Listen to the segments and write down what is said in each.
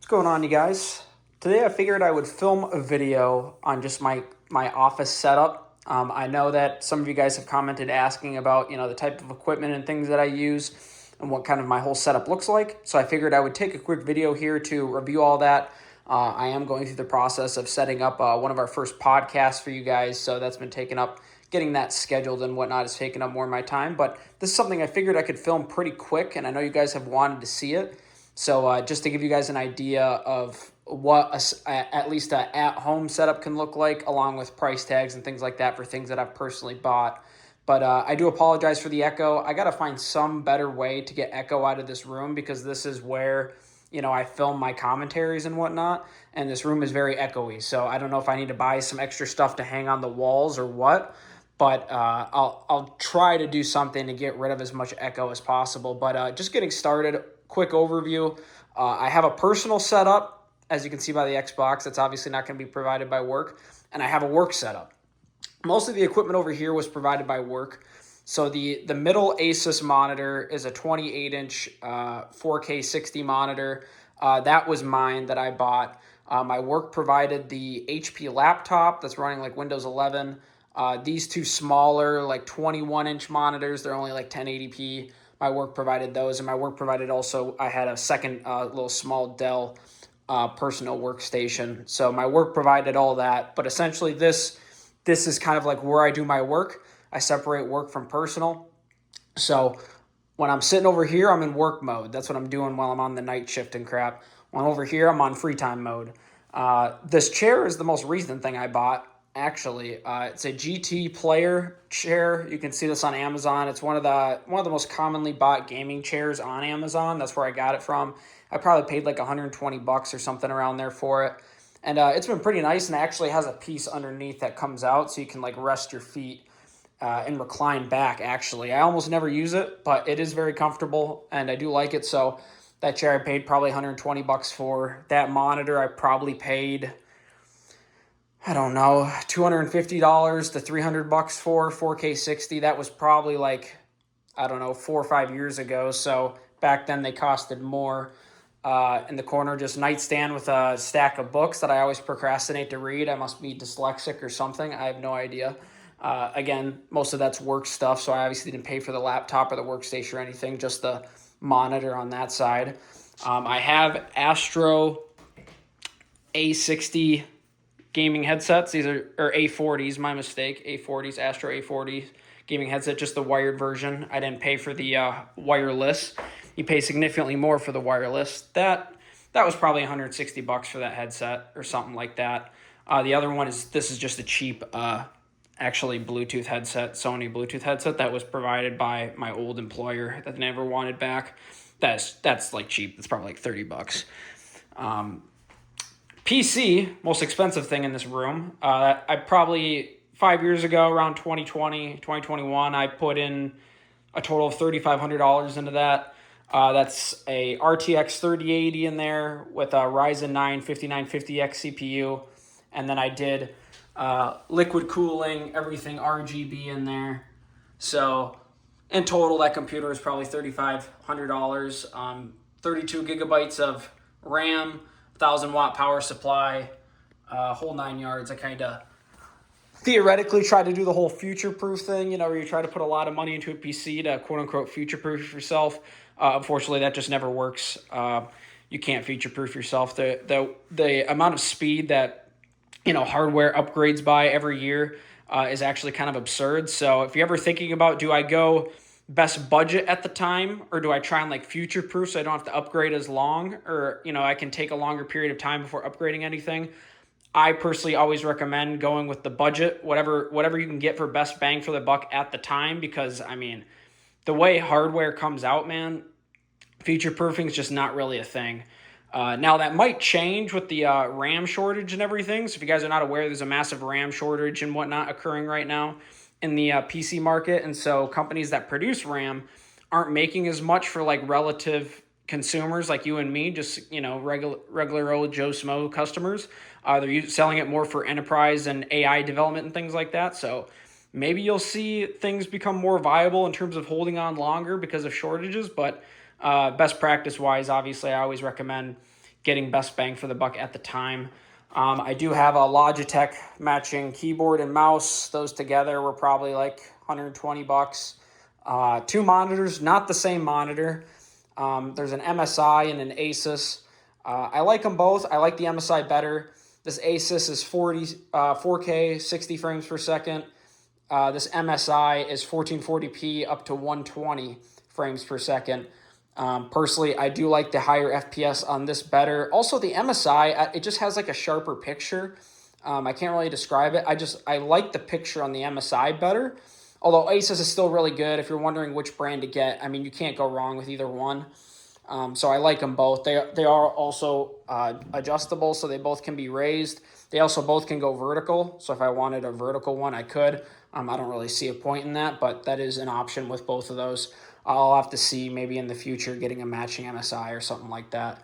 What's going on, you guys? Today I figured I would film a video on just my office setup. I know that some of you guys have commented asking about, the type of equipment and things that I use and what kind of my whole setup looks like. So I figured I would take a quick video here to review all that. I am going through the process of setting up one of our first podcasts for you guys. So that's been taken up, getting that scheduled and whatnot has taken up more of my time. But this is something I figured I could film pretty quick, and I know you guys have wanted to see it. So just to give you guys an idea of what at least an at-home setup can look like, along with price tags and things like that for things that I've personally bought. But I do apologize for the echo. I got to find some better way to get echo out of this room because this is where, I film my commentaries and whatnot. And this room is very echoey. So I don't know if I need to buy some extra stuff to hang on the walls or what. But I'll try to do something to get rid of as much echo as possible. But just getting started, quick overview. I have a personal setup, as you can see by the Xbox. That's obviously not going to be provided by work. And I have a work setup. Most of the equipment over here was provided by work. So the middle Asus monitor is a 28-inch 4K 60 monitor. That was mine that I bought. My work provided the HP laptop that's running like Windows 11. These two smaller, like 21-inch monitors, they're only like 1080p. My work provided those, and my work provided also, I had a second little small Dell personal workstation. So my work provided all that, but essentially this is kind of like where I do my work. I separate work from personal. So when I'm sitting over here, I'm in work mode. That's what I'm doing while I'm on the night shift and crap. When I'm over here, I'm on free time mode. This chair is the most recent thing I bought. Actually, it's a GT player chair. You can see this on Amazon. It's one of the most commonly bought gaming chairs on Amazon. That's where I got it from. I probably paid like $120 or something around there for it. And it's been pretty nice, and it actually has a piece underneath that comes out so you can like rest your feet and recline back, actually. I almost never use it, but it is very comfortable, and I do like it. So that chair I paid probably $120 for. That monitor I probably paid, I don't know, $250 to $300 for 4K 60. That was probably like, I don't know, 4 or 5 years ago. So back then they costed more. In the corner, just nightstand with a stack of books that I always procrastinate to read. I must be dyslexic or something. I have no idea. Again, most of that's work stuff, so I obviously didn't pay for the laptop or the workstation or anything, just the monitor on that side. I have Astro A60 gaming headsets. These are A40s, my mistake. A40s, Astro A40 gaming headset, just the wired version. I didn't pay for the wireless. You pay significantly more for the wireless. That was probably $160 for that headset or something like that. The other one is, this is just a cheap, actually Bluetooth headset, Sony Bluetooth headset that was provided by my old employer that I never wanted back. That's like cheap. It's probably like $30. PC, most expensive thing in this room. I probably 5 years ago, around 2020, 2021, I put in a total of $3,500 into that. That's a RTX 3080 in there with a Ryzen 9 5950X CPU. And then I did liquid cooling, everything RGB in there. So in total, that computer is probably $3,500. 32 gigabytes of RAM, 1,000-watt power supply, whole 9 yards. I kind of theoretically try to do the whole future-proof thing, where you try to put a lot of money into a PC to quote-unquote future-proof yourself. Unfortunately, that just never works. You can't future-proof yourself. The amount of speed that hardware upgrades by every year is actually kind of absurd. So if you're ever thinking about, do I go best budget at the time, or do I try and like future-proof so I don't have to upgrade as long, or I can take a longer period of time before upgrading anything? I personally always recommend going with the budget, whatever you can get for best bang for the buck at the time, because the way hardware comes out, man, future-proofing is just not really a thing. Now, that might change with the RAM shortage and everything. So if you guys are not aware, there's a massive RAM shortage and whatnot occurring right now in the PC market. And so companies that produce RAM aren't making as much for like relative consumers like you and me, just, regular old Joe Smo customers. They're selling it more for enterprise and AI development and things like that. So maybe you'll see things become more viable in terms of holding on longer because of shortages. But best practice wise, obviously, I always recommend getting best bang for the buck at the time. I do have a Logitech matching keyboard and mouse. Those together were probably like $120. Two monitors, not the same monitor. There's an MSI and an Asus. I like them both. I like the MSI better. This Asus is 4K, 60 frames per second. This MSI is 1440p up to 120 frames per second. Personally, I do like the higher FPS on this better. Also, the MSI, it just has like a sharper picture. I can't really describe it. I like the picture on the MSI better. Although Asus is still really good. If you're wondering which brand to get, I mean, you can't go wrong with either one. So I like them both. They are also adjustable, so they both can be raised. They also both can go vertical. So if I wanted a vertical one, I could. I don't really see a point in that, but that is an option with both of those. I'll have to see maybe in the future getting a matching MSI or something like that.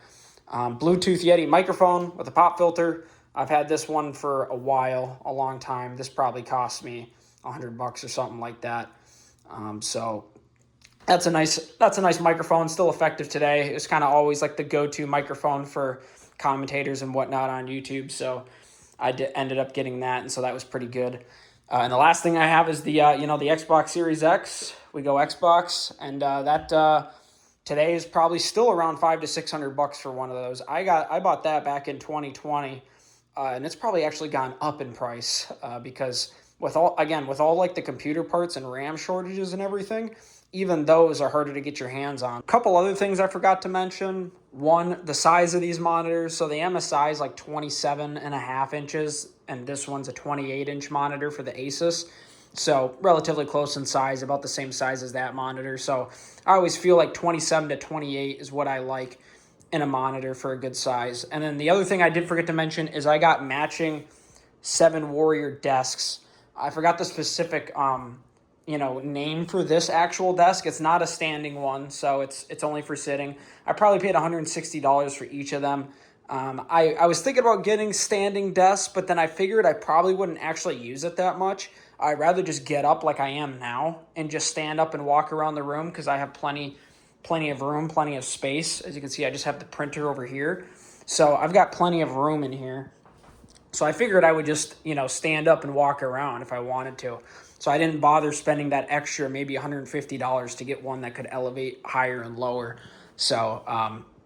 Bluetooth Yeti microphone with a pop filter. I've had this one for a while, a long time. This probably cost me $100 or something like that. So that's a nice microphone, still effective today. It's kind of always like the go-to microphone for commentators and whatnot on YouTube. So I ended up getting that, and so that was pretty good. And the last thing I have is the the Xbox Series X. We go Xbox, and that today is probably still around $500 to $600 for one of those. I bought that back in 2020, and it's probably actually gone up in price because with all like the computer parts and RAM shortages and everything, even those are harder to get your hands on. A couple other things I forgot to mention. One, the size of these monitors. So the MSI is like 27.5 inches, and this one's a 28-inch monitor for the Asus. So relatively close in size, about the same size as that monitor. So I always feel like 27 to 28 is what I like in a monitor for a good size. And then the other thing I did forget to mention is I got matching 7 Warrior desks. I forgot the specific name for this actual desk. It's not a standing one, so it's only for sitting. I probably paid $160 for each of them. I was thinking about getting standing desks, but then I figured I probably wouldn't actually use it that much. I'd rather just get up like I am now and just stand up and walk around the room because I have plenty of room, plenty of space. As you can see, I just have the printer over here. So I've got plenty of room in here. So I figured I would just, stand up and walk around if I wanted to. So I didn't bother spending that extra, maybe $150 to get one that could elevate higher and lower. So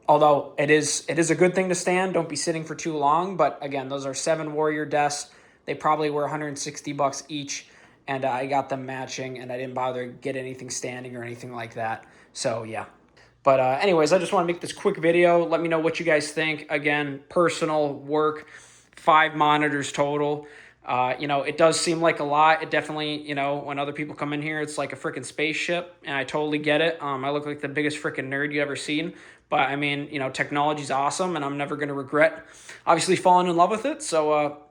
although it is a good thing to stand, don't be sitting for too long. But again, those are 7 Warrior desks. They probably were $160 each, and I got them matching, and I didn't bother to get anything standing or anything like that. So yeah. But anyways, I just want to make this quick video. Let me know what you guys think. Again, personal, work, 5 monitors total. It does seem like a lot. It definitely, when other people come in here, it's like a freaking spaceship, and I totally get it. I look like the biggest freaking nerd you ever seen. But I mean, technology's awesome, and I'm never going to regret, obviously, falling in love with it. So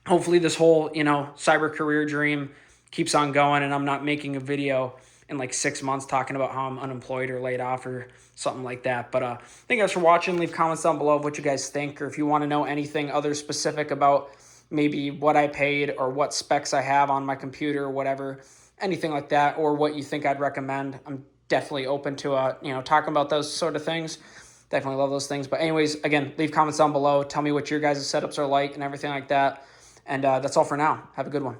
hopefully this whole, cyber career dream keeps on going, and I'm not making a video in like 6 months talking about how I'm unemployed or laid off or something like that. But thank you guys for watching. Leave comments down below of what you guys think, or if you want to know anything other specific about maybe what I paid or what specs I have on my computer or whatever, anything like that, or what you think I'd recommend. I'm definitely open to, talking about those sort of things. Definitely love those things. But anyways, again, leave comments down below. Tell me what your guys' setups are like and everything like that. And that's all for now. Have a good one.